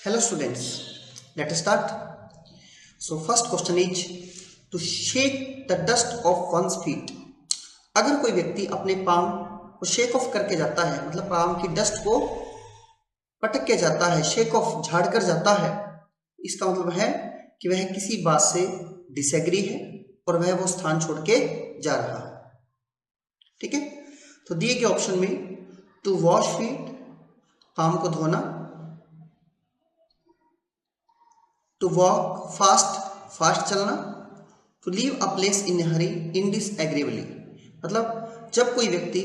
Hello students, let us start. So first question is to shake the dust of one's feet. अगर कोई व्यक्ति अपने palm को shake of करके जाता है, मतलब पाम की डस्ट को पटक के जाता है, शेक ऑफ झाड़ कर जाता है, इसका मतलब है कि वह किसी बात से डिसएग्री है और वह वो स्थान छोड़ के जा रहा है। ठीक है, तो दिए गए ऑप्शन में टू वॉश फीट पाम को धोना, टू वॉक फास्ट चलना, to leave a place in hurry in disagreeably, मतलब जब कोई व्यक्ति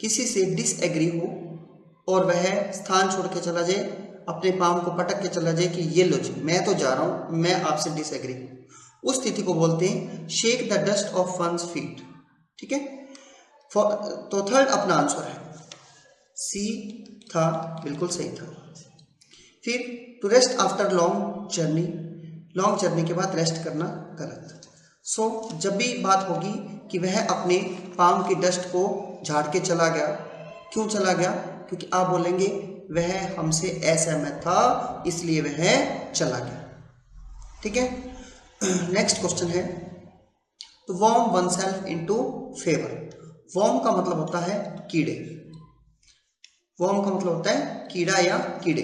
किसी से डिसएग्री हो और वह स्थान छोड़ के चला जाए, अपने पाम को पटक के चला जाए कि ये लो जी मैं तो जा रहा हूं, मैं आपसे डिसएग्री हूं, उस स्थिति को बोलते हैं shake the dust off one's feet. ठीक है, तो थर्ड अपना आंसर है सी था, बिल्कुल सही था। फिर to rest after long journey के बाद रेस्ट करना गलत। सो जब भी बात होगी कि वह अपने पाम की डस्ट को झाड़ के चला गया, क्यों चला गया? क्योंकि आप बोलेंगे वह हमसे असहमत था इसलिए वह चला गया। ठीक है, नेक्स्ट क्वेश्चन है to worm one self into favour. Worm का मतलब होता है कीड़े, वॉर्म का मतलब होता है कीड़ा या कीड़े।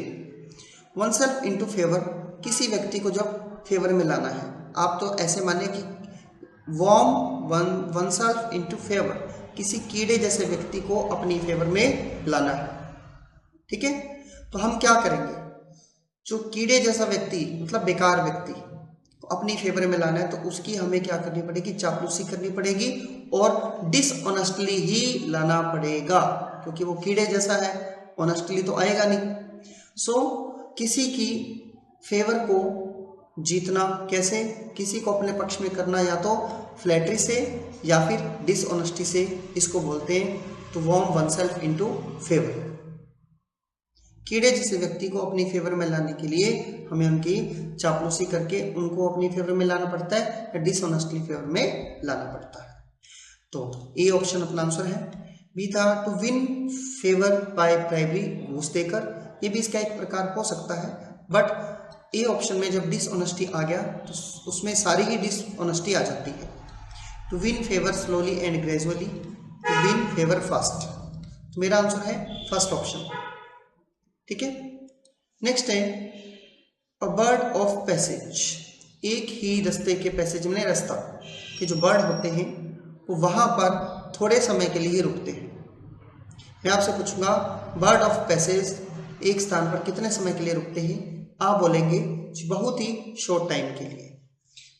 वन सेल्फ इनटू फेवर, किसी व्यक्ति को जब फेवर में लाना है, आप तो ऐसे माने कि worm one self into favour, किसी कीड़े जैसे व्यक्ति को अपनी फेवर में लाना है। ठीक है, तो हम क्या करेंगे? जो कीड़े जैसा व्यक्ति मतलब बेकार व्यक्ति को अपनी फेवर में लाना है तो उसकी हमें क्या करनी पड़ेगी? चापलूसी करनी पड़ेगी और डिसऑनेस्टली ही लाना पड़ेगा, क्योंकि वो कीड़े जैसा है, ऑनेस्टली तो आएगा नहीं। सो किसी की फेवर को जीतना कैसे? किसी को अपने पक्ष में करना या तो फ्लैटरी से या फिर डिसऑनेस्टी से, इसको बोलते हैं to worm one self into favour. कीड़े जैसे व्यक्ति को अपनी फेवर में लाने के लिए हमें उनकी चापलूसी करके उनको अपनी फेवर में लाना पड़ता है या डिसऑनेस्टली फेवर में लाना पड़ता है। तो ए ऑप्शन अपना आंसर है। बी था to win favour by bribery, घूस देकर, ये भी इसका एक प्रकार हो सकता है, बट ए ऑप्शन में जब डिसऑनेस्टी आ गया तो उसमें सारी ही डिसऑनेस्टी आ जाती है। To win favour slowly and gradually, to win favour fast, तो मेरा आंसर है फर्स्ट ऑप्शन। ठीक है, नेक्स्ट है अ बर्ड ऑफ पैसेज, एक ही रास्ते के पैसेज में रास्ता के जो बर्ड होते हैं वो वहां पर थोड़े समय के लिए रुकते हैं। मैं आपसे पूछूंगा बर्ड ऑफ पैसेज एक स्थान पर कितने समय के लिए रुकते हैं? आप बोलेंगे बहुत ही शॉर्ट टाइम के लिए।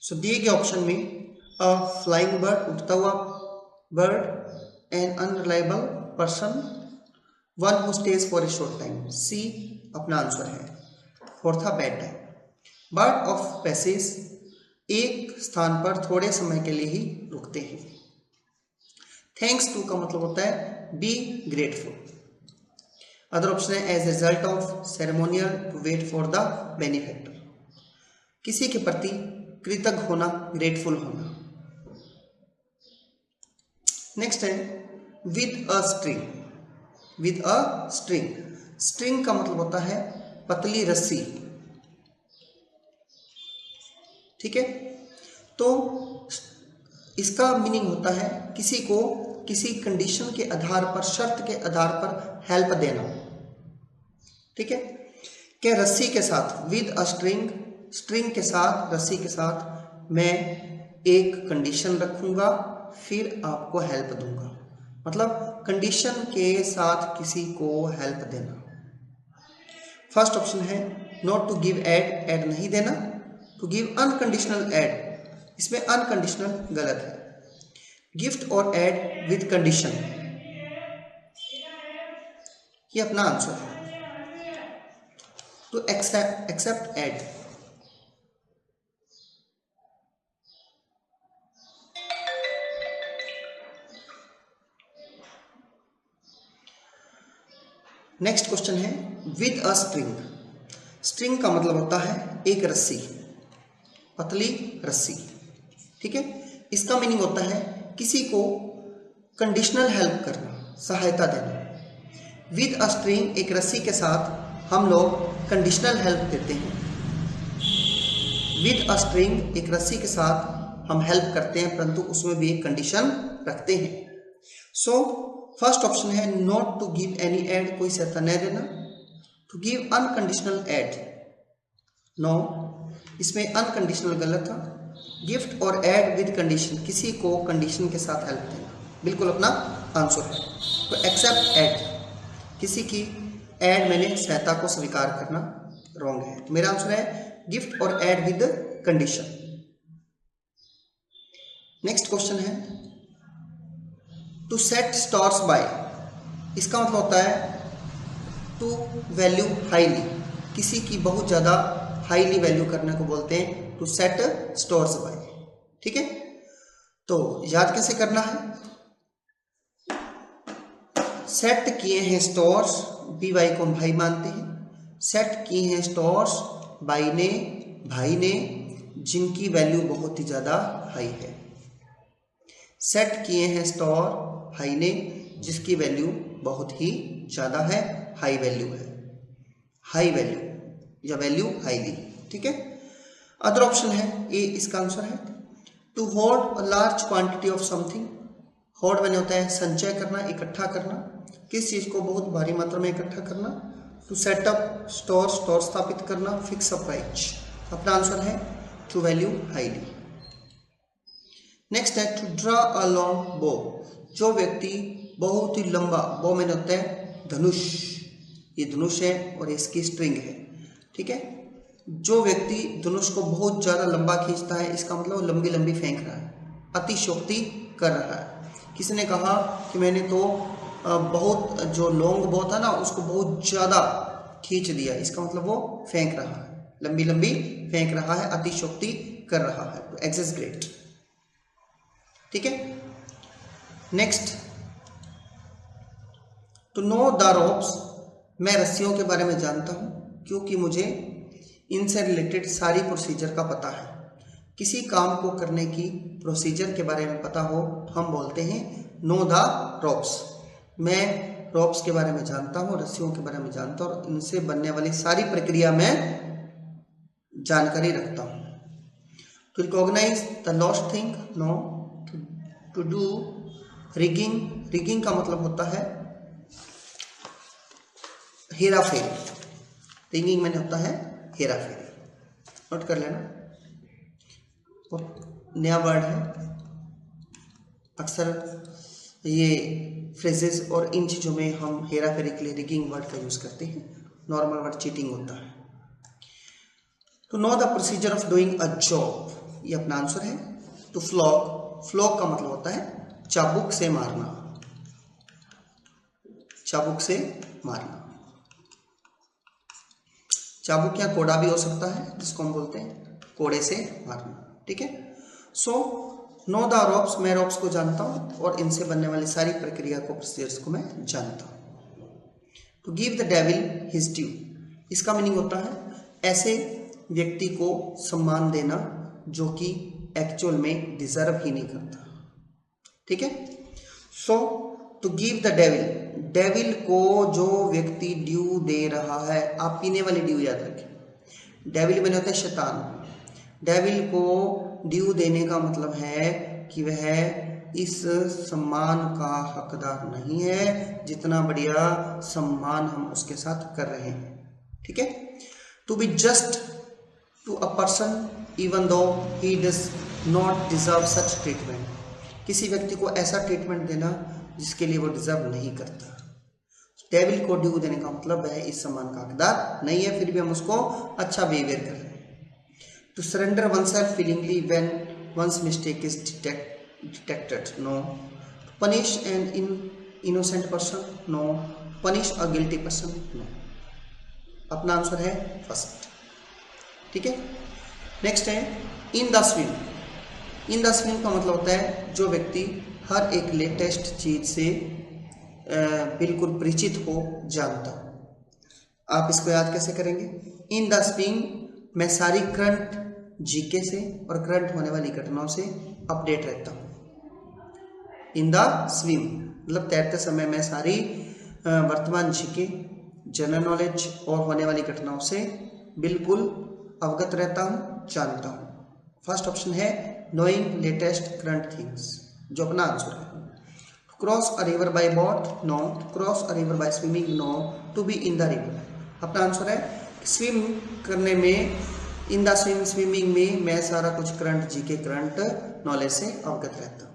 सो दिए गए ऑप्शन में अ फ्लाइंग बर्ड, उड़ता हुआ bird, an unreliable person, one who stage for a short time, see अपना आंसर है। फोर्थ था bad time. Bird of passage एक स्थान पर थोड़े समय के लिए ही रुकते हैं। थैंक्स टू का मतलब होता है बी ग्रेटफुल। अदर ऑप्शन है as result of ceremonial to wait for the benefactor, किसी के प्रति कृतज्ञ होना, ग्रेटफुल होना। नेक्स्ट है with a string, with a string, string का मतलब होता है पतली रस्सी। ठीक है, तो इसका मीनिंग होता है किसी को किसी कंडीशन के आधार पर, शर्त के आधार पर हेल्प देना। ठीक है, क्या रस्सी के साथ विद अ स्ट्रिंग, स्ट्रिंग के साथ, रस्सी के साथ मैं एक कंडीशन रखूंगा फिर आपको हेल्प दूंगा, मतलब कंडीशन के साथ किसी को हेल्प देना। फर्स्ट ऑप्शन है not to give aid, aid नहीं देना, टू गिव अनकंडीशनल एड, इसमें अनकंडीशनल गलत है। गिफ्ट और एड विद कंडीशन, ये अपना आंसर है। To accept aid, next question है विद अ स्ट्रिंग। स्ट्रिंग का मतलब होता है एक रस्सी, पतली रस्सी। ठीक है, इसका मीनिंग होता है किसी को कंडीशनल हेल्प करना, सहायता देना। विद अ स्ट्रिंग, एक रस्सी के साथ हम लोग कंडीशनल हेल्प देते हैं। विद अ स्ट्रिंग, एक रस्सी के साथ हम हेल्प करते हैं, परंतु उसमें भी एक कंडीशन रखते हैं। सो फर्स्ट ऑप्शन है not to give any aid, कोई सहायता न देना। To give unconditional aid, no, इसमें अनकंडीशनल गलत था। गिफ्ट और एड विद कंडीशन, किसी को कंडीशन के साथ हेल्प देना, बिल्कुल अपना आंसर है। तो एक्सेप्ट एड, किसी की एड मैंने सहायता को स्वीकार करना, रॉन्ग है। तो मेरा आंसर है गिफ्ट और aid with condition. Next question है टू सेट स्टार्स बाय, इसका मतलब होता है टू वैल्यू हाईली, किसी की बहुत ज़्यादा हाईली वैल्यू करने को बोलते हैं टू सेट स्टार्स बाय। ठीक है, तो याद कैसे करना है? सेट किए हैं स्टार्स, बी वाई को हम भाई मानते हैं, सेट किए हैं स्टार्स बाई ने, भाई ने, जिनकी वैल्यू बहुत ही ज़्यादा हाई है। सेट किए हैं स्टार भाई ने, जिसकी वैल्यू बहुत ही ज़्यादा है, हाई वैल्यू है, हाई वैल्यू या वैल्यू हाईली। ठीक है, अदर ऑप्शन है ए, इसका आंसर है to hold a large quantity of something. Hold मैंने होता है संचय करना, इकट्ठा करना, किस चीज़ को बहुत भारी मात्रा में इकट्ठा करना। टू सेटअप स्टोर, स्टोर स्थापित करना, फिक्स अ प्राइस। अपना आंसर है टू वैल्यू हाईली। नेक्स्ट है टू ड्रा अ लॉन्ग बो, जो व्यक्ति बहुत ही लंबा, बो मैंने होता है धनुष, ये धनुष है और इसकी स्ट्रिंग है। ठीक है, जो व्यक्ति धनुष को बहुत ज़्यादा लंबा खींचता है, इसका मतलब लंबी लंबी फेंक रहा है, अतिशयोक्ति कर रहा है। किसी ने कहा कि मैंने तो बहुत, जो लॉन्ग बो था ना, उसको बहुत ज़्यादा खींच दिया, इसका मतलब वो फेंक रहा है, लंबी लंबी फेंक रहा है, अतिशयोक्ति कर रहा है, तो एक्सेजरेट। ठीक है, next to know the ropes, मैं रस्सियों के बारे में जानता हूँ क्योंकि मुझे इनसे रिलेटेड सारी प्रोसीजर का पता है। किसी काम को करने की प्रोसीजर के बारे में पता हो हम बोलते हैं नो द रोप्स। मैं रोप्स के बारे में जानता हूँ, रस्सियों के बारे में जानता हूँ, और इनसे बनने वाली सारी प्रक्रिया में जानकारी रखता हूँ। To recognise the lost thing, no. To do rigging, rigging का मतलब होता है हेरा फेरी, रिगिंग मैंने होता है हेरा फेरी, नोट कर लेना, नया वर्ड है। अक्सर ये फ्रेजेस और इन चीज़ों में हम हेरा फेरी के लिए रिगिंग वर्ड का यूज़ करते हैं, नॉर्मल वर्ड चीटिंग होता है। To know the procedure of doing a job, ये अपना आंसर है। टू फ्लॉग, फ्लॉग का मतलब होता है चाबुक से मारना, चाबुक से मारना। चाबुक या कोड़ा भी हो सकता है, जिसको हम बोलते हैं कोड़े से मारना। ठीक है, सो नो द रोप्स, मैं रोप्स को जानता हूँ और इनसे बनने वाली सारी प्रक्रिया को, प्रोसीजर्स को मैं जानता हूँ। To give the devil his due, इसका मीनिंग होता है ऐसे व्यक्ति को सम्मान देना जो कि एक्चुअल में डिजर्व ही नहीं करता। ठीक है, so to give the devil, devil को जो व्यक्ति ड्यू दे रहा है, आप पीने वाली ड्यू याद रखें, डेविल बने होते हैं शैतान। डेविल को ड्यू देने का मतलब है कि वह इस सम्मान का हकदार नहीं है जितना बढ़िया सम्मान हम उसके साथ कर रहे हैं। ठीक है, to be just to a person even though he does not deserve such treatment, किसी व्यक्ति को ऐसा ट्रीटमेंट देना जिसके लिए वो डिजर्व नहीं करता। डेविल को ड्यू देने का मतलब वह इस सम्मान का हकदार नहीं है, फिर भी हम उसको अच्छा बिहेवियर कर रहे हैं। To surrender oneself willingly when one's mistake is detected, no. To punish an innocent person, no. Punish a guilty person, no. अपना आंसर है फर्स्ट। ठीक है, नेक्स्ट है in the swing. In the swing का मतलब होता है जो व्यक्ति हर एक लेटेस्ट चीज से बिल्कुल परिचित हो, जानता। आप इसको याद कैसे करेंगे? इन द स्विंग मैं सारी करंट जीके से और करंट होने वाली घटनाओं से अपडेट रहता हूँ। इन द स्विम मतलब तैरते समय मैं सारी वर्तमान जीके जनरल नॉलेज और होने वाली घटनाओं से बिल्कुल अवगत रहता हूँ, जानता हूँ। फर्स्ट ऑप्शन है नोइंग लेटेस्ट करंट थिंग्स, जो अपना आंसर है। Cross a river by boat, no. Cross a river by swimming, no. To be in the river, अपना आंसर है स्विम करने में, इन द स्विमिंग में मैं सारा कुछ करंट, जीके करंट नॉलेज से अवगत रहता हूँ।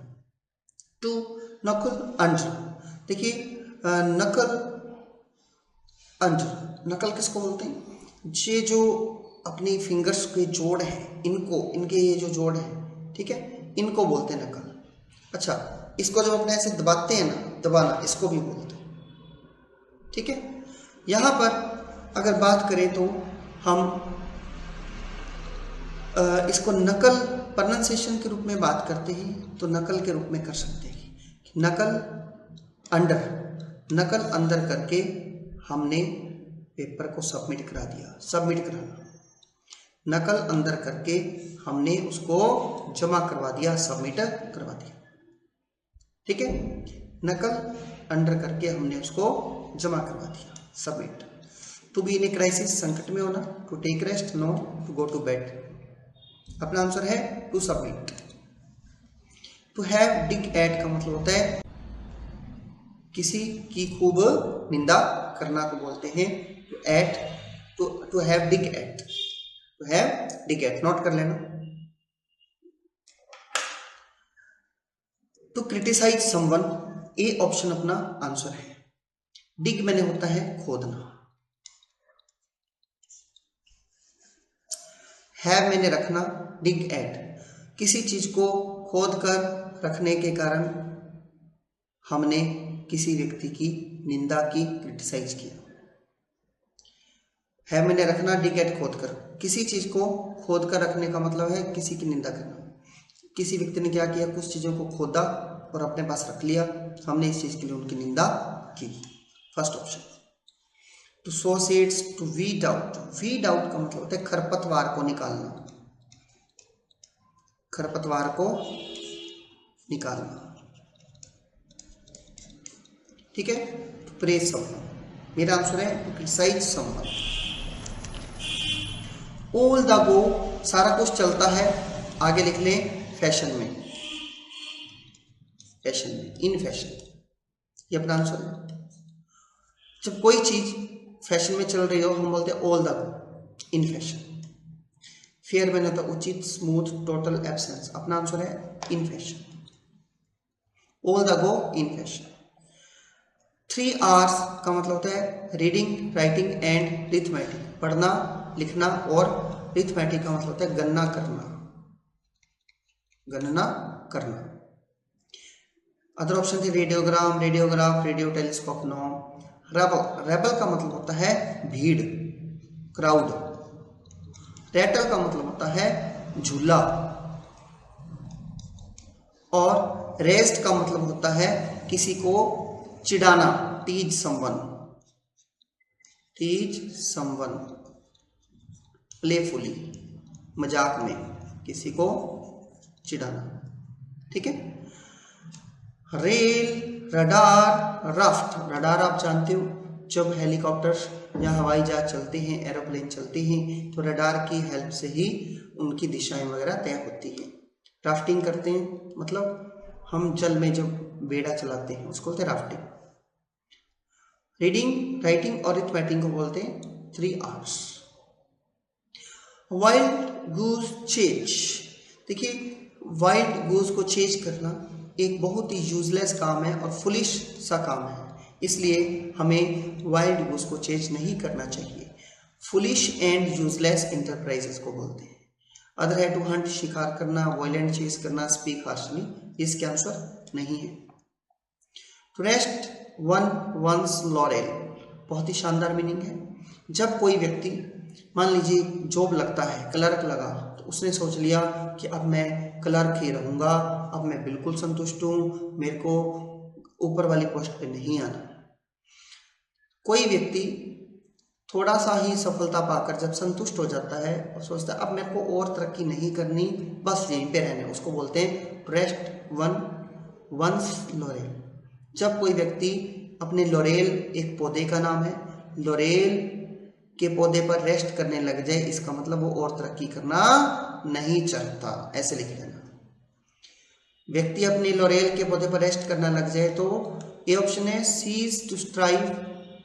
टू नकल अंज, देखिए नकल अंज, नकल किसको बोलते हैं? ये जो अपनी फिंगर्स के जोड़ हैं, इनको, इनके ये जो जोड़ है, ठीक है, इनको बोलते हैं नकल। अच्छा, इसको जब अपने ऐसे दबाते हैं ना, दबाना, इसको भी बोलते हैं, ठीक है। यहाँ पर अगर बात करें तो हम इसको नकल प्रोनाउंसिएशन के रूप में बात करते हैं तो नकल के रूप में कर सकते हैं। नकल अंडर, नकल अंदर करके हमने पेपर को सबमिट करा दिया, सबमिट कराना, नकल अंदर करके हमने उसको जमा करवा दिया, सबमिट करवा दिया, ठीक है। नकल अंडर करके हमने उसको जमा करवा दिया, submit. To be in a crisis, संकट में होना। To take rest, no. To go to bed, अपना आंसर है to submit. To have dig at का मतलब होता है किसी की खूब निंदा करना को बोलते हैं to at, to have dig at, to have dig at, note कर लेना। To criticise someone, A option अपना आंसर है। डिग मैंने होता है खोदना, हैव मैंने रखना, डिग एट किसी चीज को खोद कर रखने के कारण हमने किसी व्यक्ति की निंदा की, क्रिटिसाइज किया। है मैंने रखना, डिग एट खोद कर, किसी चीज को खोद कर रखने का मतलब है किसी की निंदा करना। किसी व्यक्ति ने क्या किया, कुछ चीजों को खोदा और अपने पास रख लिया, हमने इस चीज के लिए उनकी निंदा की। First option. To sow seeds, to weed out, weed out का मतलब होता है खरपतवार को निकालना, खरपतवार को निकालना, ठीक है। टू प्रेज समवन, मेरा आंसर है to criticise someone. All the go, सारा कुछ चलता है, आगे लिख लें फैशन में, फैशन में, इन फैशन, ये अपना आंसर है। जब कोई चीज फैशन में चल रही हो हम बोलते हैं all the go in fashion. Fair मैंने होता उचित, स्मूथ, टोटल, एब्सेंस, अपना आंसर है in fashion, all the go in fashion. 3 hours का मतलब होता है रीडिंग, राइटिंग एंड रिथमेटिक, पढ़ना, लिखना, और रिथमेटिक का मतलब होता है गणना करना, गणना करना। अदर ऑप्शन थे radiogram, radiograph, radio telescope, no. Rebel, rebel का मतलब होता है भीड़, क्राउड। रैटल का मतलब होता है झूला, और रेस्ट का मतलब होता है किसी को चिढ़ाना, tease someone, tease someone, playfully, मजाक में किसी को चिढ़ाना, ठीक है। रेल, रडार, राफ्ट, रडार आप जानते हो, जब हेलीकॉप्टर या हवाई जहाज चलते हैं, एरोप्लेन चलते हैं, तो रडार की हेल्प से ही उनकी दिशाएं वगैरह तय होती हैं। राफ्टिंग करते हैं, मतलब हम जल में जब बेड़ा चलाते हैं उसको बोलते हैं राफ्टिंग। रीडिंग, राइटिंग और रिथमेटिक को बोलते हैं 3 आवर्स। वाइल्ड गूज चेज, देखिए वाइल्ड गूज को चेज करना एक बहुत ही यूजलेस काम है और फुलिश सा काम है, इसलिए हमें वाइल्ड गूज को चेज नहीं करना चाहिए। फुलिश एंड यूजलेस इंटरप्राइजेस को बोलते हैं। अदर है टू हंट, शिकार करना, वायलेंट चेज करना, स्पीक हार्शली, इसके आंसर नहीं है। To rest on one's laurel, बहुत ही शानदार मीनिंग है। जब कोई व्यक्ति मान लीजिए जॉब लगता है, क्लर्क लगा, तो उसने सोच लिया कि अब मैं क्लर्क ही रहूँगा, अब मैं बिल्कुल संतुष्ट हूँ, मेरे को ऊपर वाली पोस्ट पे नहीं आना। कोई व्यक्ति थोड़ा सा ही सफलता पाकर जब संतुष्ट हो जाता है और सोचता है अब मेरे को और तरक्की नहीं करनी, बस यहीं पे रहना, उसको बोलते हैं रेस्ट वन वंस लॉरेल। जब कोई व्यक्ति अपने लॉरेल एक पौधे का नाम है, लोरेल के पौधे पर रेस्ट करने लग जाए, इसका मतलब वो और तरक्की करना नहीं चाहता, ऐसे लिख देना। व्यक्ति अपनी लोरेल के पौधे पर रेस्ट करना लग जाए, तो ये ऑप्शन है cease to strive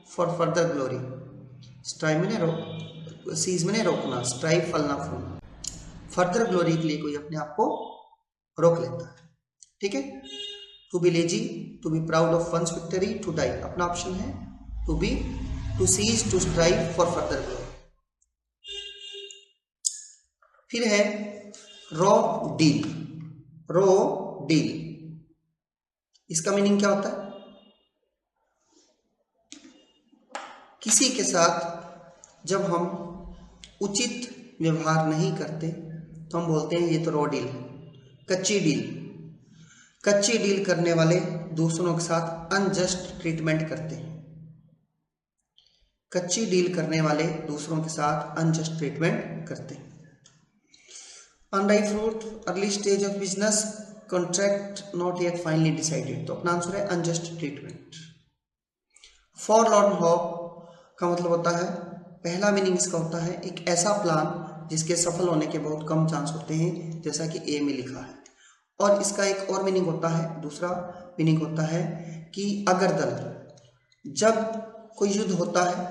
for further glory. Strive मैंने सीज मैंने रोकना, स्ट्राइव फलना फूलना, फर्दर ग्लोरी के लिए कोई अपने आप को रोक लेता है, ठीक है। To be lazy, to be proud of one's victory, to die, अपना ऑप्शन है to be, to cease, to strive for further glory. फिर है रॉ डील। रॉ डील, इसका मीनिंग क्या होता है? किसी के साथ जब हम उचित व्यवहार नहीं करते तो हम बोलते हैं ये तो रॉ डील है। कच्ची डील, कच्ची डील करने वाले दूसरों के साथ अनजस्ट ट्रीटमेंट करते हैं। कच्ची डील करने वाले दूसरों के साथ अनजस्ट ट्रीटमेंट करते हैं। Unripe fruit, early stage of business, contract not yet finally decided, तो अपना आंसर है अनजस्ट ट्रीटमेंट। फॉरलॉर्न होप का मतलब होता है, पहला मीनिंग इसका होता है एक ऐसा प्लान जिसके सफल होने के बहुत कम चांस होते हैं, जैसा कि ए में लिखा है। और इसका एक और मीनिंग होता है, दूसरा मीनिंग होता है कि अगर दल, जब कोई युद्ध होता है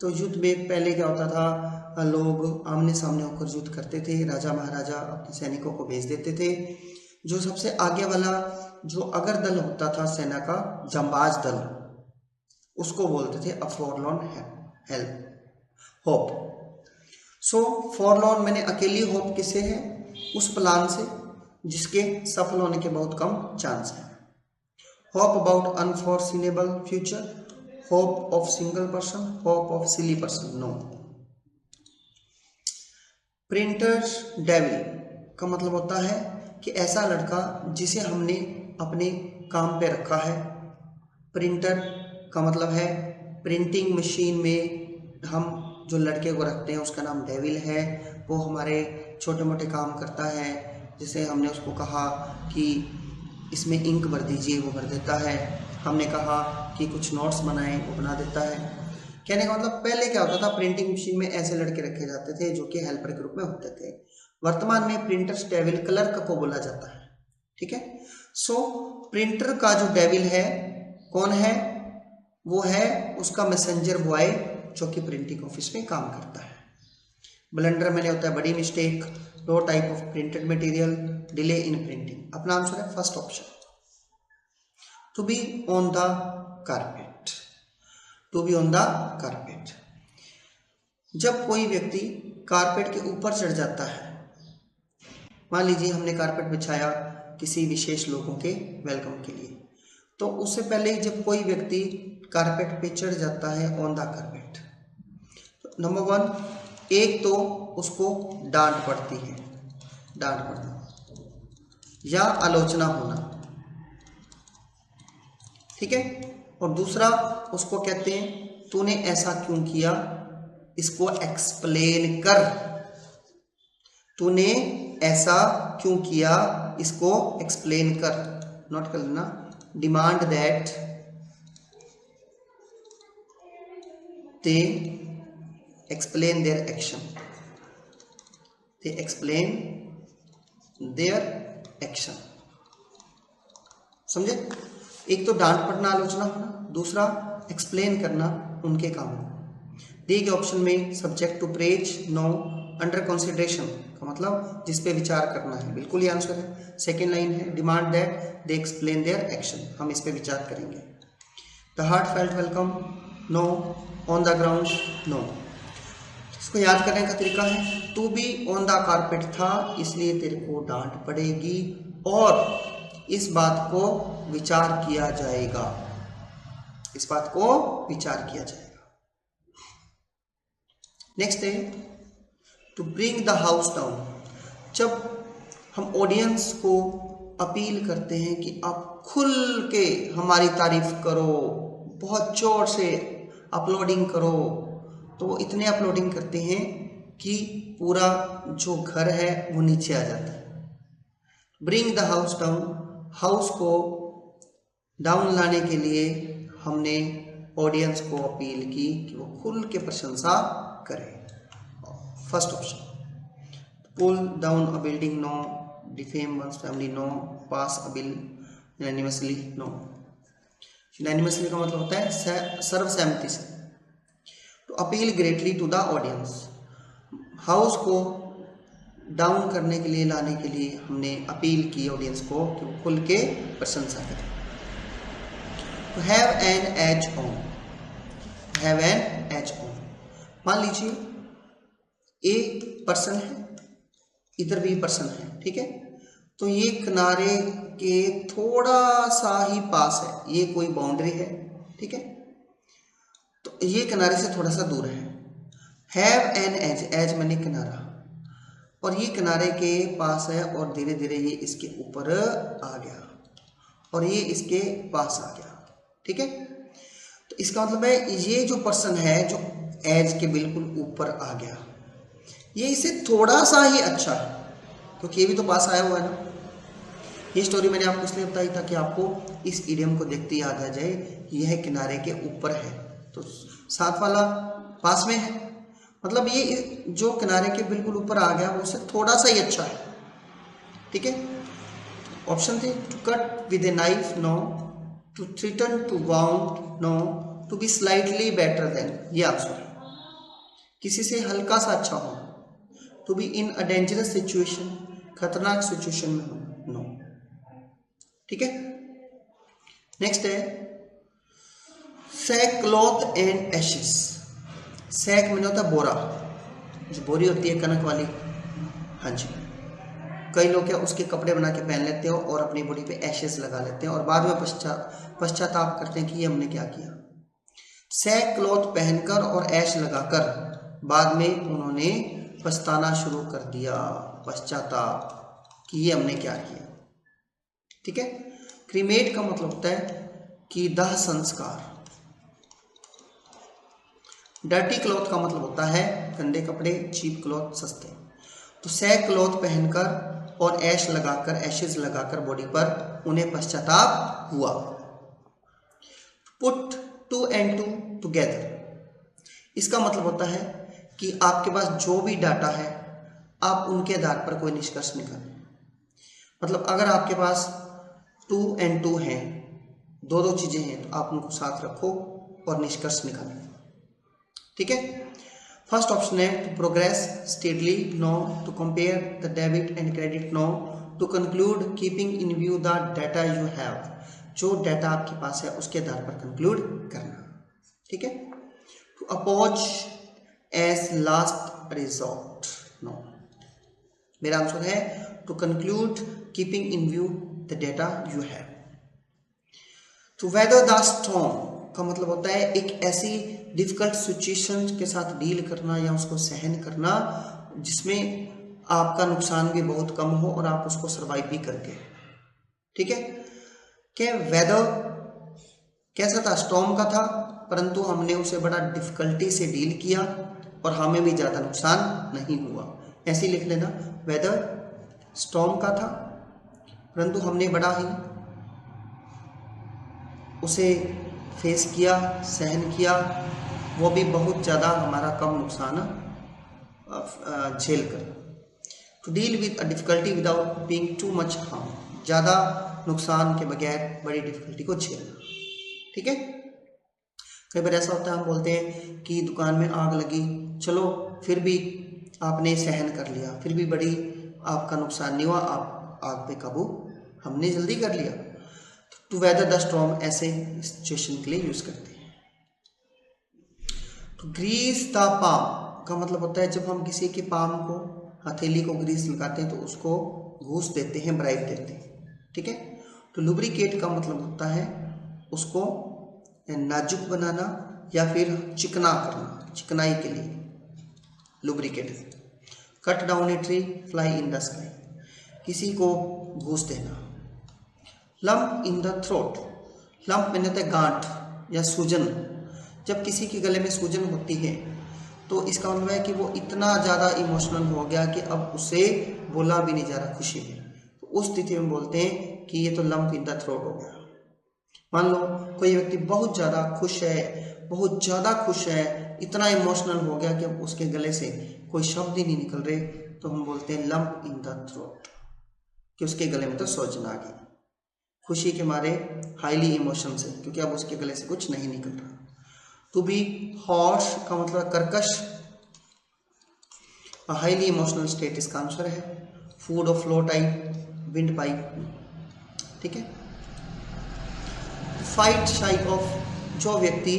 तो युद्ध में पहले क्या होता था, लोग आमने सामने होकर युद्ध करते थे, राजा महाराजा अपने सैनिकों को भेज देते थे। जो सबसे आगे वाला जो अगर दल होता था सेना का, जंबाज दल, उसको बोलते थे अ फॉरलॉर्न होप। सो फॉरलॉर्न मैंने अकेली होप किसे है? उस प्लान से जिसके सफल होने के बहुत कम चांस है। Hope about unforeseenable future, hope of single person, hope of silly person, no. Printer's devil का मतलब होता है कि ऐसा लड़का जिसे हमने अपने काम पे रखा है। प्रिंटर का मतलब है प्रिंटिंग मशीन में हम जो लड़के को रखते हैं उसका नाम डेविल है। वो हमारे छोटे मोटे काम करता है, जैसे हमने उसको कहा कि इसमें इंक भर दीजिए, वो भर देता है। हमने कहा कि कुछ नोट्स बनाएं, वो बना देता है। कहने का मतलब पहले क्या होता था, प्रिंटिंग मशीन में ऐसे लड़के रखे जाते थे जो कि हेल्पर के रूप में होते थे। वर्तमान में प्रिंटर्स डेविल क्लर्क को बोला जाता है, ठीक है। सो प्रिंटर का जो डेविल है कौन है? वो है उसका मैसेंजर बॉय जो कि प्रिंटिंग ऑफिस में काम करता है। ब्लंडर मैंने होता है बड़ी mistake, low type of printed material, delay in printing, अपना आंसर है first option. To be on the carpet, to be on the carpet, जब कोई व्यक्ति कारपेट के ऊपर चढ़ जाता है। मान लीजिए हमने कारपेट बिछाया किसी विशेष लोगों के वेलकम के लिए, तो उससे पहले जब कोई व्यक्ति कारपेट पे चढ़ जाता है ऑन द कारपेट, तो नंबर 1, एक तो उसको डांट पड़ती है, डांट पड़ना या आलोचना होना, ठीक है। और दूसरा उसको कहते हैं तूने ऐसा क्यों किया, इसको एक्सप्लेन कर। तूने ऐसा क्यों किया, इसको एक्सप्लेन कर, नोट कर लेना। Demand that they explain their action, they explain their action, समझे। एक तो डांट पड़ना, आलोचना होना, दूसरा एक्सप्लेन करना उनके कामों। दिए गए ऑप्शन में subject to praise, no. Under consideration का मतलब जिस पे विचार करना है, बिल्कुल ही आंसर है। सेकेंड लाइन है demand that they explain their action, हम इस पे विचार करेंगे। The heart felt welcome, no. On the ground, no. इसको याद करने का तरीका है to be on the carpet था इसलिए तेरे को डांट पड़ेगी और इस बात को विचार किया जाएगा, इस बात को विचार किया जाएगा। नेक्स्ट है to bring the house down, जब हम ऑडियंस को अपील करते हैं कि आप खुल के हमारी तारीफ करो, बहुत जोर से अपलोडिंग करो, तो वो इतने अपलोडिंग करते हैं कि पूरा जो घर है वो नीचे आ जाता है। Bring the house down, house को डाउन लाने के लिए हमने ऑडियंस को अपील की कि वो खुल के प्रशंसा करें। First option, pull down a building, no. Defame one's family, no. Pass a bill unanimously, no. Unanimously का मतलब होता है सर्वसहमति से। तो appeal greatly to the audience, house को डाउन करने के लिए, लाने के लिए हमने अपील की ऑडियंस को कि वो खुल के प्रशंसा करें। तो have an edge on, have an edge on, मान लीजिए एक पर्सन है, इधर भी पर्सन है, ठीक है। तो ये किनारे के थोड़ा सा ही पास है, ये कोई बाउंड्री है, ठीक है। तो ये किनारे से थोड़ा सा दूर है। हैव एन एज, एज मैंने किनारा, और ये किनारे के पास है और धीरे धीरे ये इसके ऊपर आ गया और ये इसके पास आ गया, ठीक है। तो इसका मतलब है ये जो पर्सन है जो एज के बिल्कुल ऊपर आ गया, ये इससे थोड़ा सा ही अच्छा है, क्योंकि ये भी तो पास आया हुआ है ना। ये स्टोरी मैंने आपको इसलिए बताई ताकि आपको इस इडियम को देखते याद आ जाए कि यह किनारे के ऊपर है, तो साथ वाला पास में है, मतलब ये जो किनारे के बिल्कुल ऊपर आ गया वो उससे थोड़ा सा ही अच्छा है, ठीक है। ऑप्शन थे, to cut with a knife, no. To threaten, to wound, no. To be slightly better than, ये आंसर है। किसी से हल्का सा अच्छा हो, to be in a dangerous situation, खतरनाक सिचुएशन में हो, नो, ठीक है। नेक्स्ट है sack cloth and ashes. Sack मैंने होता है बोरा, जो बोरी होती है कनक वाली, हाँ जी। कई लोग क्या उसके कपड़े बना के पहन लेते हो और अपनी बॉडी पे एशेस लगा लेते हैं और बाद में पश्चाताप करते हैं कि ये हमने क्या किया। सैक क्लॉथ पहनकर और ऐश लगाकर बाद में उन्होंने पछताना शुरू कर दिया, पश्चाताप कि ये हमने क्या किया, ठीक है। क्रीमेट का मतलब होता है कि दाह संस्कार। डर्टी क्लॉथ का मतलब होता है गंदे कपड़े, चीप क्लॉथ सस्ते। तो सैक क्लॉथ पहनकर और ऐश लगाकर, एशेस लगाकर बॉडी पर उन्हें पश्चाताप हुआ। Put two and two together, इसका मतलब होता है कि आपके पास जो भी डाटा है आप उनके आधार पर कोई निष्कर्ष निकालें। मतलब अगर आपके पास 2 and 2 हैं, दो दो चीजें हैं, तो आप उनको साथ रखो और निष्कर्ष निकालें, ठीक है। फर्स्ट ऑप्शन है to progress steadily, no. To compare the debit and credit, no. To conclude keeping in view the data you have, जो डाटा आपके पास है उसके आधार पर कंक्लूड करना, ठीक है। To oppose as last resort, no. मेरा आंसर है to conclude keeping in view the data you have. To weather the storm का मतलब होता है एक ऐसी डिफिकल्ट सिचुएशन के साथ डील करना या उसको सहन करना जिसमें आपका नुकसान भी बहुत कम हो और आप उसको सर्वाइव भी करके, ठीक है। क्या वेदर कैसा था, स्टॉर्म का था, परंतु हमने उसे बड़ा डिफिकल्टी से डील किया और हमें भी ज़्यादा नुकसान नहीं हुआ। ऐसे लिख लेना, वेदर स्टॉर्म का था परंतु हमने बड़ा ही उसे फेस किया, सहन किया, वो भी बहुत ज़्यादा हमारा कम नुकसान झेल कर। To deal with a difficulty without being too much harm, ज़्यादा नुकसान के बगैर बड़ी डिफिकल्टी को झेलना, ठीक है। कई बार ऐसा होता है हम बोलते हैं कि दुकान में आग लगी, चलो फिर भी आपने सहन कर लिया, फिर भी बड़ी आपका नुकसान नहीं हुआ, आप आग पे काबू हमने जल्दी कर लिया। टू वेदर द स्टॉर्म ऐसे सिचुएशन के लिए यूज करते हैं। तो ग्रीस द पाम का मतलब होता है जब हम किसी के पाम को, हथेली को ग्रीस लगाते हैं तो उसको घूस देते हैं, ब्राइब देते हैं, ठीक है। तो लुब्रिकेट का मतलब होता है उसको नाजुक बनाना या फिर चिकना करना, चिकनाई के लिए lubricate. Cut down a tree, fly in the sky, किसी को घूस देना। Lump in the throat, lump मैंने होता है गांठ या सूजन, जब किसी के गले में सूजन होती है तो इसका मतलब है कि वो इतना ज़्यादा इमोशनल हो गया कि अब उसे बोला भी नहीं जा रहा खुशी में, तो उस स्थिति में बोलते हैं कि ये तो लंप इन द थ्रोट हो गया। मान लो कोई व्यक्ति बहुत ज़्यादा खुश है, बहुत ज़्यादा खुश है, इतना इमोशनल हो गया कि उसके गले से कोई शब्द ही नहीं निकल रहे, तो हम बोलते हैं लम्प इन द थ्रोट, कि उसके गले में तो सोजन आ गई, खुशी के मारे हाईली इमोशन से, क्योंकि अब उसके गले से कुछ नहीं निकल रहा। टू बी हॉर्श का मतलब कर्कश, हाईली इमोशनल स्टेट इसका आंसर है। फूड और फ्लो टाइप, विंड पाइप, ठीक है। फाइट शाई ऑफ, जो व्यक्ति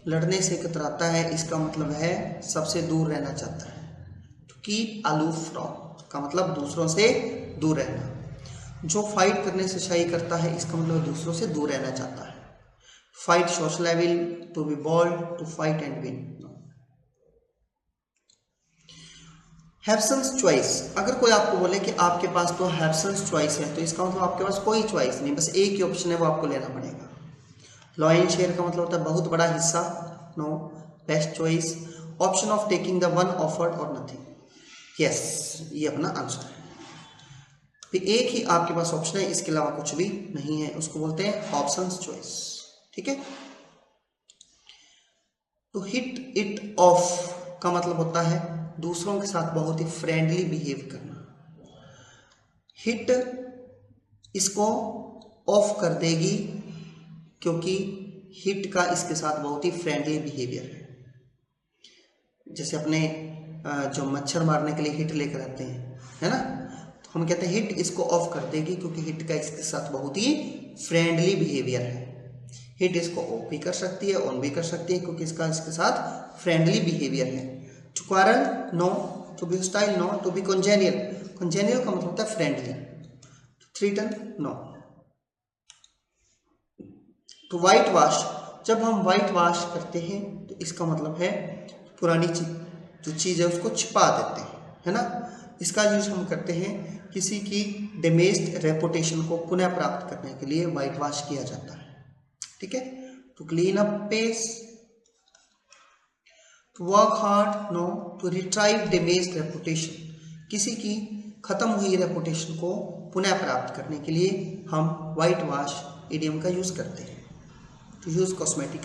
लड़ने से कतराता है, इसका मतलब है सबसे दूर रहना चाहता है। टू कीप अलूफ फ्रॉम का मतलब दूसरों से दूर रहना। जो फाइट करने से शाई करता है, इसका मतलब दूसरों से दूर रहना चाहता है। Fight social level, to be bold, to fight and win. Hobson's choice, अगर कोई आपको बोले कि आपके पास तो हैब्सन्स चॉइस है, तो इसका मतलब आपके पास कोई चॉइस नहीं, बस एक ही ऑप्शन है, वो आपको लेना पड़ेगा। लॉयन शेयर का मतलब होता है बहुत बड़ा हिस्सा, no. Best choice, option of taking the one offered और नथिंग, यस, ये अपना आंसर है। फिर एक ही आपके पास ऑप्शन है, इसके अलावा कुछ भी नहीं है, उसको बोलते हैं ऑप्शंस चॉइस, ठीक है। तो हिट इट ऑफ का मतलब होता है दूसरों के साथ बहुत ही फ्रेंडली बिहेव करना। हिट इसको ऑफ कर देगी, क्योंकि हिट का इसके साथ बहुत ही फ्रेंडली बिहेवियर है। जैसे अपने जो मच्छर मारने के लिए हिट लेकर आते हैं, है ना, तो हम कहते हैं हिट इसको ऑफ कर देगी, क्योंकि हिट का इसके साथ बहुत ही फ्रेंडली बिहेवियर है। हिट इसको ऑफ भी कर सकती है, ऑन भी कर सकती है, क्योंकि इसका इसके साथ फ्रेंडली बिहेवियर है। To quarrel, no. To be hostile, no. To be congenial, congenial का मतलब होता है friendly. To threaten, no. To white wash, जब हम वाइट वॉश करते हैं तो इसका मतलब है पुरानी जो चीज़ है उसको छिपा देते हैं, है ना। इसका यूज हम करते हैं किसी की डैमेज्ड रेपुटेशन को पुनः प्राप्त करने के लिए वाइट वॉश किया जाता है, ठीक है। To clean up pace, to work hard, no. To retrieve damaged reputation, किसी की खत्म हुई रेपुटेशन को पुनः प्राप्त करने के लिए हम वाइट वॉश इडियम का यूज करते हैं। To use cosmetic,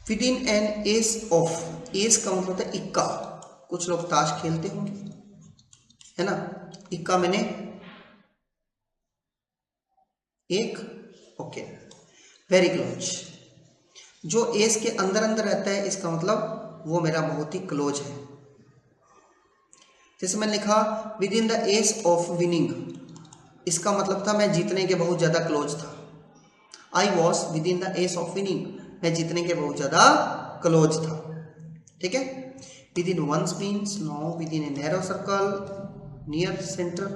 within an ace of, ace का मतलब होता है इक्का। कुछ लोग ताश खेलते होंगे, है ना, इक्का मैंने एक, ओके, वेरी क्लोज। जो एस के अंदर अंदर रहता है, इसका मतलब वो मेरा बहुत ही क्लोज है। जैसे मैंने लिखा with in the ace of winning, इसका मतलब था मैं जीतने के बहुत ज्यादा क्लोज था। I was within the ace of winning, मैं जीतने के बहुत ज्यादा क्लोज था, ठीक है। Within one's means, no. Within a narrow circle, near centre.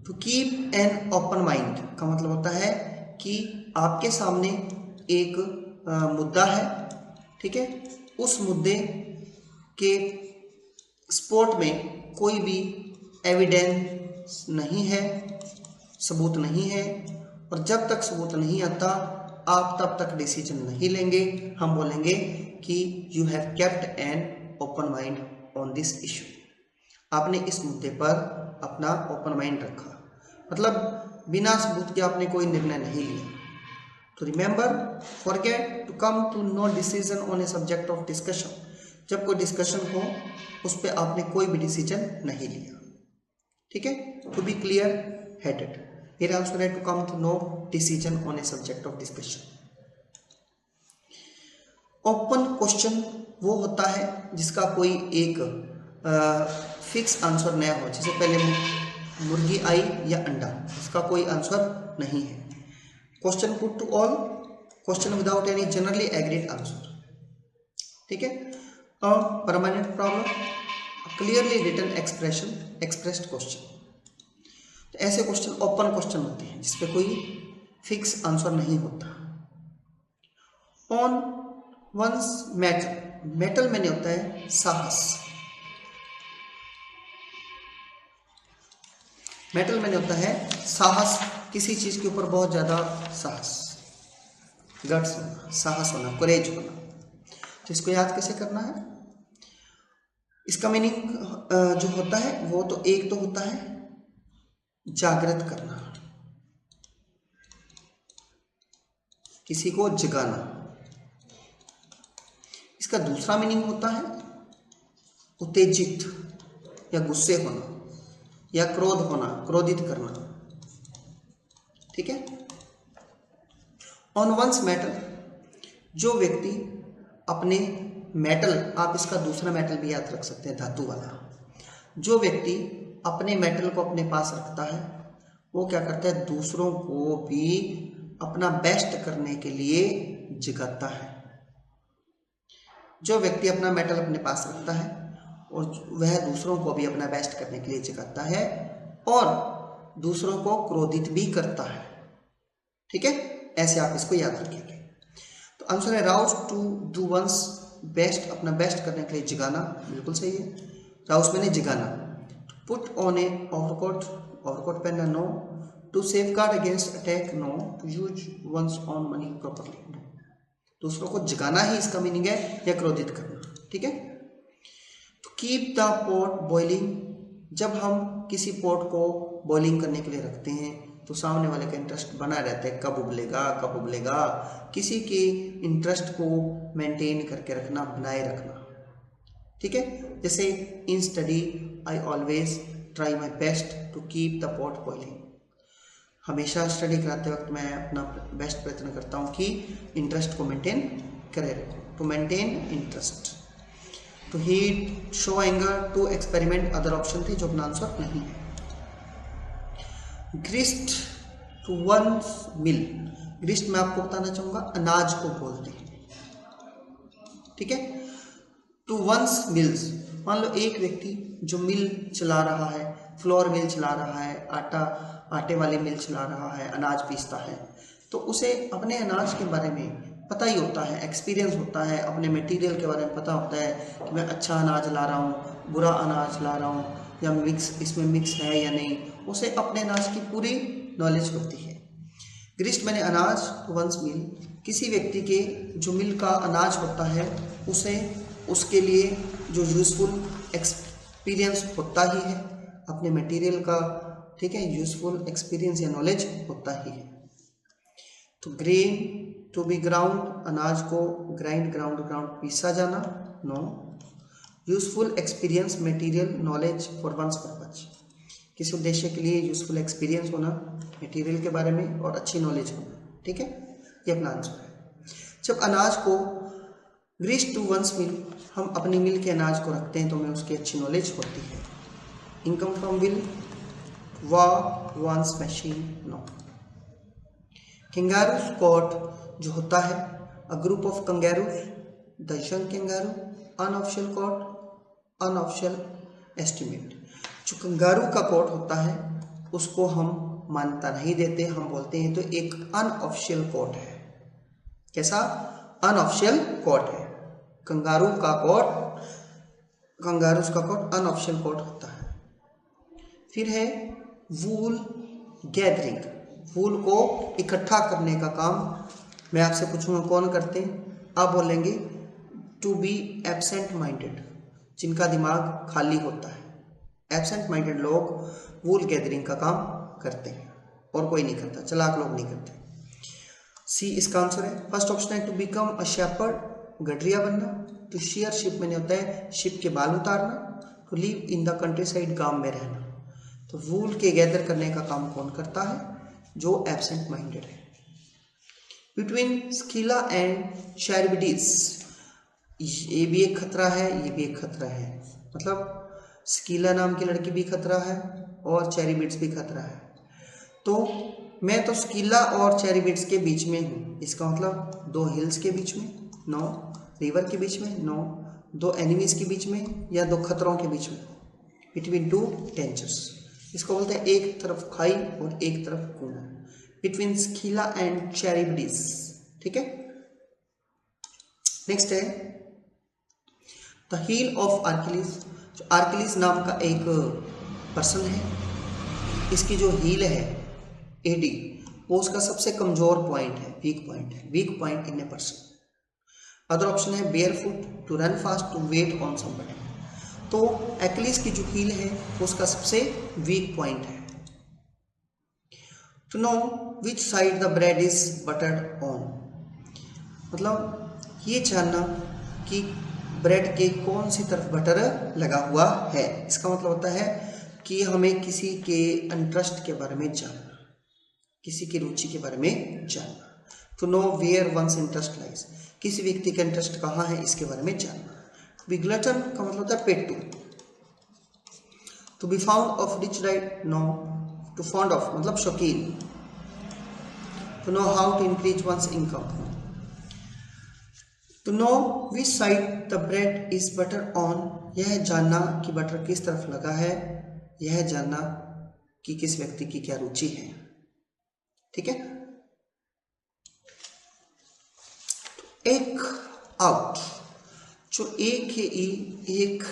To keep an open mind का मतलब होता है कि आपके सामने एक मुद्दा है, ठीक है, उस मुद्दे के स्पोर्ट में कोई भी एविडेंस नहीं है, सबूत नहीं है, और जब तक सबूत नहीं आता आप तब तक डिसीजन नहीं लेंगे। हम बोलेंगे कि you have kept N open mind on this issue, आपने इस मुद्दे पर अपना ओपन माइंड रखा, मतलब बिना सबूत के आपने कोई निर्णय नहीं लिया। तो remember, forget to come to no decision on a subject of discussion, जब कोई डिस्कशन हो उस पर आपने कोई भी डिसीजन नहीं लिया, ठीक है। टू बी क्लियर हेडेड, मेरा आंसर है to come to no decision on a subject of discussion. Open question वो होता है जिसका कोई एक फिक्स आंसर न हो, जैसे पहले मुर्गी आई या अंडा, इसका कोई आंसर नहीं है। Question put to all, question without any generally agreed answer, ठीक है। Permanent problem, clearly written expression, expressed question. तो ऐसे क्वेश्चन ओपन क्वेश्चन होते हैं जिसपे कोई फिक्स आंसर नहीं होता। ऑन वंस मेटल, मेटल मैंने होता है साहस, मेटल मैंने होता है साहस, किसी चीज के ऊपर बहुत ज्यादा साहस, गट्स होना, साहस होना, करेज होना। तो इसको याद कैसे करना है, इसका मीनिंग जो होता है वो तो एक तो होता है जागृत करना, किसी को जगाना। इसका दूसरा मीनिंग होता है उत्तेजित या गुस्से होना या क्रोध होना, क्रोधित करना। ठीक है। ऑन वंस मेटल, जो व्यक्ति अपने मेटल, आप इसका दूसरा मेटल भी याद रख सकते हैं, धातु वाला। जो व्यक्ति अपने मेटल को अपने पास रखता है वो क्या करता है, दूसरों को भी अपना बेस्ट करने के लिए जगाता है। जो व्यक्ति अपना मेटल अपने पास रखता है और वह दूसरों को भी अपना बेस्ट करने के लिए जगाता है और दूसरों को क्रोधित भी करता है। ठीक है, ऐसे आप इसको याद रखेंगे। तो आंसर है rouse to do one's best, अपना बेस्ट करने के लिए जगाना, बिल्कुल सही है। राउज मैंने जगाना। Put on a overcoat, overcoat पहनना, no. To safeguard against attack, no. To use one's on money properly, no. दूसरों को जगाना ही इसका मीनिंग है या क्रोधित करना। ठीक है। तो कीप द पॉट बॉइलिंग, जब हम किसी पॉट को बॉइलिंग करने के लिए रखते हैं तो सामने वाले का इंटरेस्ट बना रहता है, कब उबलेगा कब उबलेगा। किसी के इंटरेस्ट को मेंटेन करके रखना, बनाए रखना। ठीक है। जैसे in study I always try my best to keep the pot boiling, हमेशा स्टडी कराते वक्त मैं अपना बेस्ट प्रयत्न करता हूँ कि इंटरेस्ट को मेंटेन करे रखूँ, to maintain interest. To heat, show anger, to experiment, other option थे जो अपना आंसर नहीं है। ग्रिस्ट, टू वंस मिल, ग्रिस्ट मैं आपको बताना चाहूंगा अनाज को बोलते हैं। ठीक है। टू वंस मिल्स, मान लो एक व्यक्ति जो मिल चला रहा है, फ्लोर मिल चला रहा है, आटे वाली मिल चला रहा है, अनाज पीसता है, तो उसे अपने अनाज के बारे में पता ही होता है, एक्सपीरियंस होता है, अपने मटेरियल के बारे में पता होता है कि मैं अच्छा अनाज ला रहा हूँ, बुरा अनाज ला रहा हूँ, या मिक्स, इसमें मिक्स है या नहीं, उसे अपने अनाज की पूरी नॉलेज होती है। ग्रिस्ट मैंने अनाज, टू वंस मिल, किसी व्यक्ति के जो मिल का अनाज होता है उसे, उसके लिए जो यूजफुल एक्सपीरियंस होता ही है अपने मटेरियल का। ठीक है, यूजफुल एक्सपीरियंस या नॉलेज होता ही है। तो ग्रेन, टू बी ग्राउंड, अनाज को ग्राइंड, ग्राउंड, ग्राउंड, पीसा जाना, no. Useful experience, material, knowledge for one's purpose, किसी उद्देश्य के लिए यूजफुल एक्सपीरियंस होना मटेरियल के बारे में और अच्छी नॉलेज होना। ठीक है, ये अपना आंसर है। जब अनाज को ग्रीस टू वंस मिल, हम अपनी मिल के अनाज को रखते हैं तो हमें उसकी अच्छी नॉलेज होती है। इनकम फ्रॉम विल, वा one's machine, no. Kangaroo's court जो होता है, a group of kangaroos, the young kangaroo, unofficial court, unofficial estimate. जो कंगारू का कोट होता है उसको हम मान्यता नहीं देते, हम बोलते हैं तो एक अनऑफिशियल कोट है। कैसा? अनऑफिशियल कोट है। कंगारू का कोट, कंगारूस का कोट अनऑफिशियल कोट होता है। फिर है वूल गैदरिंग, वूल को इकट्ठा करने का काम। मैं आपसे पूछूंगा कौन करते हैं, आप बोलेंगे टू बी एब्सेंट माइंडेड, जिनका दिमाग खाली होता है। एब्सेंट माइंडेड लोग वूल गैदरिंग का काम करते हैं और कोई नहीं करता, चालाक लोग नहीं करते। सी इसका आंसर है। फर्स्ट ऑप्शन है टू बिकम अ शेपर्ड, गडरिया बनना। टू शेयर शिप मैंने होता है शिप के बाल उतारना। To live in the countryside, गांव में रहना। तो वूल के गैदर करने का काम कौन करता है? जो एब्सेंट माइंडेड है। बिटवीन स्किला एंड चैरिबिडिस, ये भी एक खतरा है, ये भी एक खतरा है। मतलब स्किला नाम की लड़की भी खतरा है और चैरिबिड्स भी खतरा है। तो मैं तो स्किला और चैरिबिड्स के बीच में हूँ। इसका मतलब दो हिल्स के बीच में, नो। रिवर के बीच में, नो। दो एनिमीज के बीच में या दो खतरों के बीच में, बिटवीन टू डेंजर्स। इसको बोलते हैं एक तरफ खाई और एक तरफ कुआं। Between Scylla and Charybdis. ठीक है। नेक्स्ट है द हील ऑफ आर्किलिस। जो आर्किलिस नाम का एक पर्सन है, इसकी जो हील है एडी, वो उसका सबसे कमजोर पॉइंट है, वीक पॉइंट है, weak point in a person. Other option है bare foot, to run fast, to wait on somebody. तो एक्लिस की जो हील है वो उसका सबसे वीक पॉइंट है। To know which side the bread is buttered on, मतलब ये जानना कि ब्रेड के कौन सी तरफ बटर लगा हुआ है। इसका मतलब होता है कि हमें किसी के इंटरेस्ट के बारे में जानना, किसी की रुचि के बारे में जानना। To know where one's interest lies, किसी व्यक्ति का इंटरेस्ट कहाँ है इसके बारे में जानना। बी ग्लटन का मतलब होता है पेटू। To be fond of rich diet, no. To fond of मतलब शौकीन। To know how to increase one's income, to know which side the bread is butter on, यह जानना कि बटर किस तरफ लगा है, यह जानना कि किस व्यक्ति की क्या रुचि है। ठीक है। एक आउट, जो एक है एक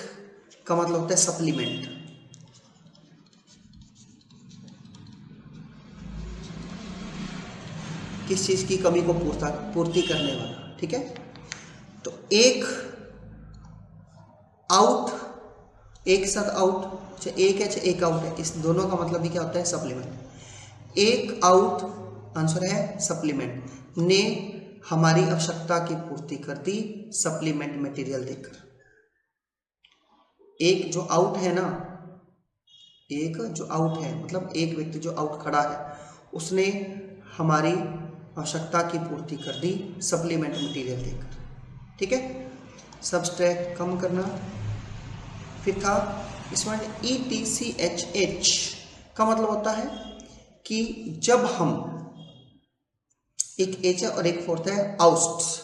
का मतलब होता है सप्लीमेंट। किस चीज की कमी को पूर्ति करने वाला। ठीक है। तो एक आउट, एक साथ आउट, चाहे एक है चाहे एक आउट है, इस दोनों का मतलब भी क्या होता है सप्लीमेंट। एक आउट आंसर है सप्लीमेंट ने हमारी आवश्यकता की पूर्ति कर दी सप्लीमेंट मटेरियल देकर। एक जो आउट है ना, एक जो आउट है मतलब एक व्यक्ति जो आउट खड़ा है उसने हमारी आवश्यकता की पूर्ति कर दी सप्लीमेंट मटेरियल देकर। ठीक है। सब्सट्रैक्ट कम करना। फिर था इसमें ETCHH का मतलब होता है कि जब हम एक एच है और एक फोर्थ है आउस्ट,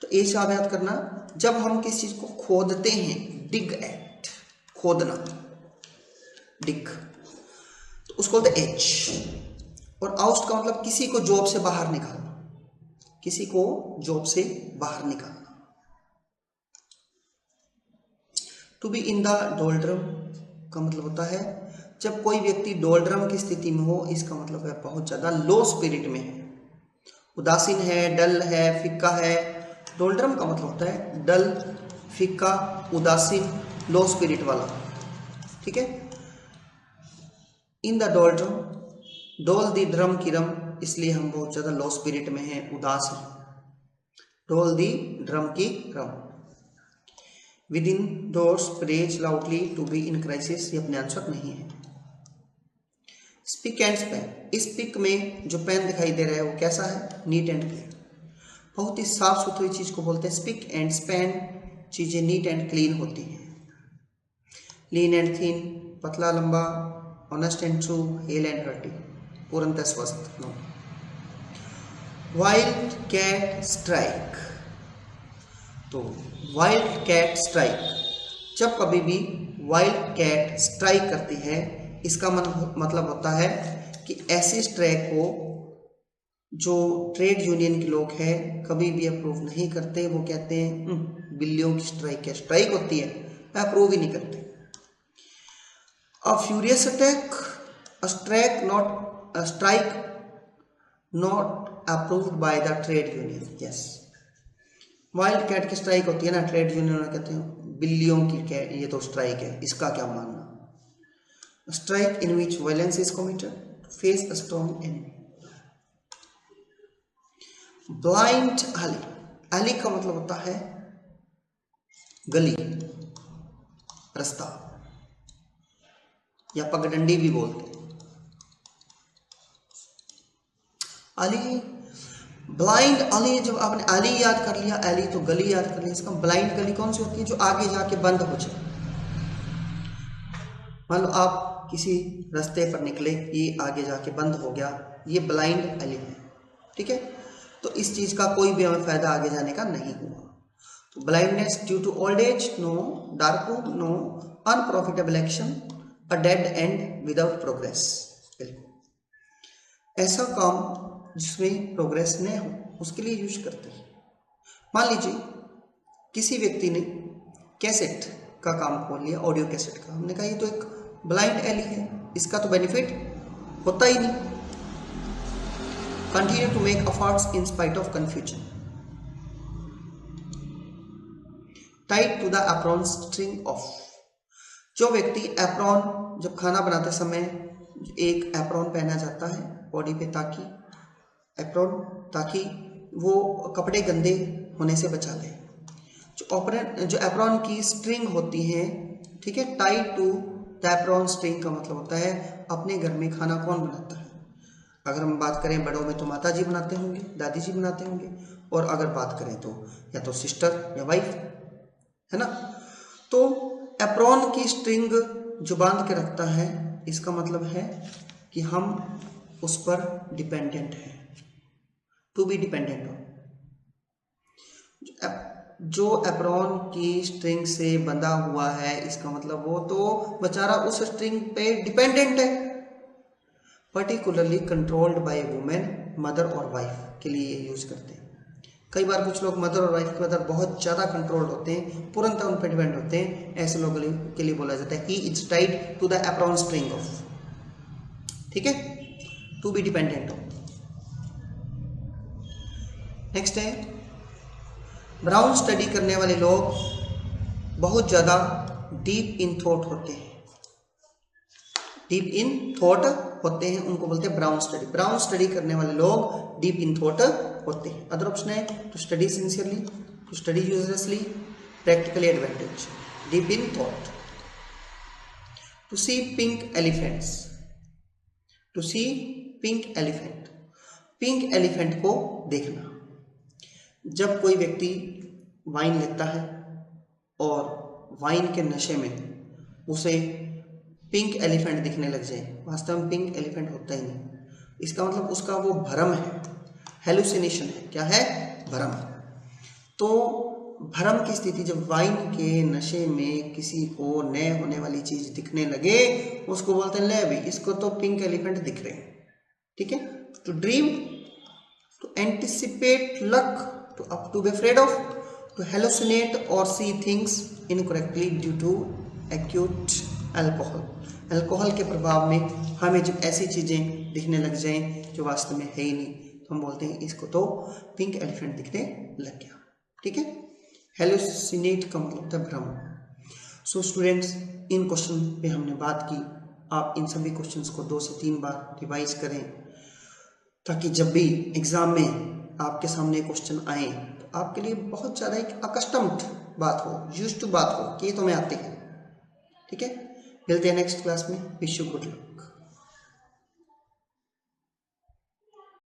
तो एच आप याद करना, जब हम किसी चीज को खोदते हैं, डिग एट, खोदना, डिग, तो उसको बोलते एच। और आउस्ट का मतलब किसी को जॉब से बाहर निकालना, किसी को जॉब से बाहर निकालना। To be in the doldrum का मतलब होता है जब कोई व्यक्ति डोल्ड्रम की स्थिति में हो, इसका मतलब है बहुत ज्यादा लो स्पिरिट में है, उदासीन है, डल है, फिक्का है। डोल्ड्रम का मतलब होता है डल, फिक्का, उदासीन, लो स्पिरिट वाला। ठीक है। इन द डोल्ड्रम, डोल दी ड्रम की रम, इसलिए हम बहुत ज्यादा लो स्पिरिट में हैं, उदास हैं। डोल दी ड्रम की रम। Within doors praise loudly, to be in crisis, ये अपने आंसर नहीं है। स्पिक एंड स्पैन, इस पिक में जो पेन दिखाई दे रहा है वो कैसा है, नीट एंड क्लीन, बहुत ही साफ सुथरी चीज को बोलते हैं स्पिक एंड स्पैन, चीजें नीट एंड क्लीन होती हैं। लीन एंड थिन, पतला लंबा, honest and true, hello and hearty, पूर्णतः स्वस्थ। नो। वाइल्ड कैट स्ट्राइक, तो वाइल्ड कैट स्ट्राइक, जब कभी भी वाइल्ड कैट स्ट्राइक करती है इसका मतलब होता है कि ऐसे स्ट्राइक को जो ट्रेड यूनियन के लोग हैं कभी भी अप्रूव नहीं करते। वो कहते हैं बिल्लियों की स्ट्राइक है, स्ट्राइक होती है, अप्रूव ही नहीं करते। A furious attack, a strike not approved by the trade union. Yes, wild cat की स्ट्राइक होती है ना, ट्रेड यूनियन कहते हैं बिल्लियों की कैट, ये तो स्ट्राइक है, इसका क्या मानना। Strike in which violence is committed to face a strong enemy. Blind alley, alley का मतलब होता है गली, रास्ता, या पगडंडी भी बोलते हैं। एली, ब्लाइंड एली, जब आपने एली याद कर लिया, एली तो गली याद कर लिया, इसका ब्लाइंड गली कौन सी होती है, जो आगे जाके बंद हो जाए। मान लो आप किसी रास्ते पर निकले, ये आगे जाके बंद हो गया, ये ब्लाइंड एली है। ठीक है। तो इस चीज का कोई भी हमें फायदा आगे जाने का नहीं हुआ। तो blindness due to old age, no. Dark room, no. Unprofitable action, a dead end without progress, ऐसा काम जिसमें प्रोग्रेस न हो उसके लिए यूज करते हैं। मान लीजिए किसी व्यक्ति ने कैसेट का काम खोल लिया, ऑडियो कैसेट का, हमने कहा ये तो एक ब्लाइंड एली है, इसका तो बेनिफिट होता ही नहीं। Continue to make efforts in spite of confusion. Tied to the apron string of, जो व्यक्ति एप्रॉन, जब खाना बनाते समय एक एप्रॉन पहना जाता है बॉडी पे, ताकि एप्रॉन, ताकि वो कपड़े गंदे होने से बचा ले। जो एप्रॉन की स्ट्रिंग होती है, ठीक है, tie to the apron string का मतलब होता है अपने घर में खाना कौन बनाता है। अगर हम बात करें बड़ों में तो माता जी बनाते होंगे, दादी जी बनाते होंगे, और अगर बात करें तो या तो सिस्टर या वाइफ, है ना। तो एप्रॉन की स्ट्रिंग जो बांध के रखता है, इसका मतलब है कि हम उस पर डिपेंडेंट हैं, टू बी डिपेंडेंट हो। जो एप्रॉन की स्ट्रिंग से बंधा हुआ है, इसका मतलब वो तो बेचारा उस स्ट्रिंग पे डिपेंडेंट है। Particularly controlled by women, mother और वाइफ के लिए ये यूज करते हैं। कई बार कुछ लोग मदर और वाइफ के अंदर बहुत ज़्यादा कंट्रोल्ड होते हैं, पूर्णतः उन पर डिपेंड होते हैं, ऐसे लोगों के लिए बोला जाता है he is tied to the apron string of, ठीक है, to be dependent of. Next है, ब्राउन स्टडी करने वाले लोग बहुत ज़्यादा डीप इन थॉट होते हैं, डीप इन थॉट होते हैं, उनको बोलते हैं ब्राउन स्टडी। ब्राउन स्टडी करने वाले लोग डीप इन थॉट होते हैं। अदर ऑप्शन है to study sincerely, to study uselessly, practically advantage, deep in thought. To see pink elephants, to see pink elephant, pink elephant को देखना। जब कोई व्यक्ति वाइन लेता है और वाइन के नशे में उसे पिंक एलिफेंट दिखने लग जाए, वास्तव में पिंक एलिफेंट होता ही नहीं, इसका मतलब उसका वो भ्रम है, हेलुसिनेशन है। क्या है? भ्रम। तो भ्रम की स्थिति, जब वाइन के नशे में किसी को नए होने वाली चीज दिखने लगे, उसको बोलते हैं ले भाई इसको तो पिंक एलिफेंट दिख रहे हैं, ठीक है। To dream, to anticipate luck, to be afraid of, to hallucinate or see things incorrectly due to acute alcohol। Alcohol के प्रभाव में हमें जब ऐसी चीज़ें दिखने लग जाएं जो वास्तव में है ही नहीं, तो हम बोलते हैं इसको तो पिंक एलिफेंट दिखने लग गया, ठीक है। हेलुसिनेट का मतलब था भ्रम। सो स्टूडेंट्स, इन क्वेश्चन पे हमने बात की। आप इन सभी क्वेश्चंस को 2 से 3 बार रिवाइज करें, ताकि जब भी एग्जाम में आपके सामने क्वेश्चन आए तो आपके लिए बहुत ज़्यादा एक अकस्टम्ड बात हो, यूज्ड टू बात हो कि ये तो मैं आते हैं, ठीक है। मिलते हैं नेक्स्ट क्लास में। Wish you good luck.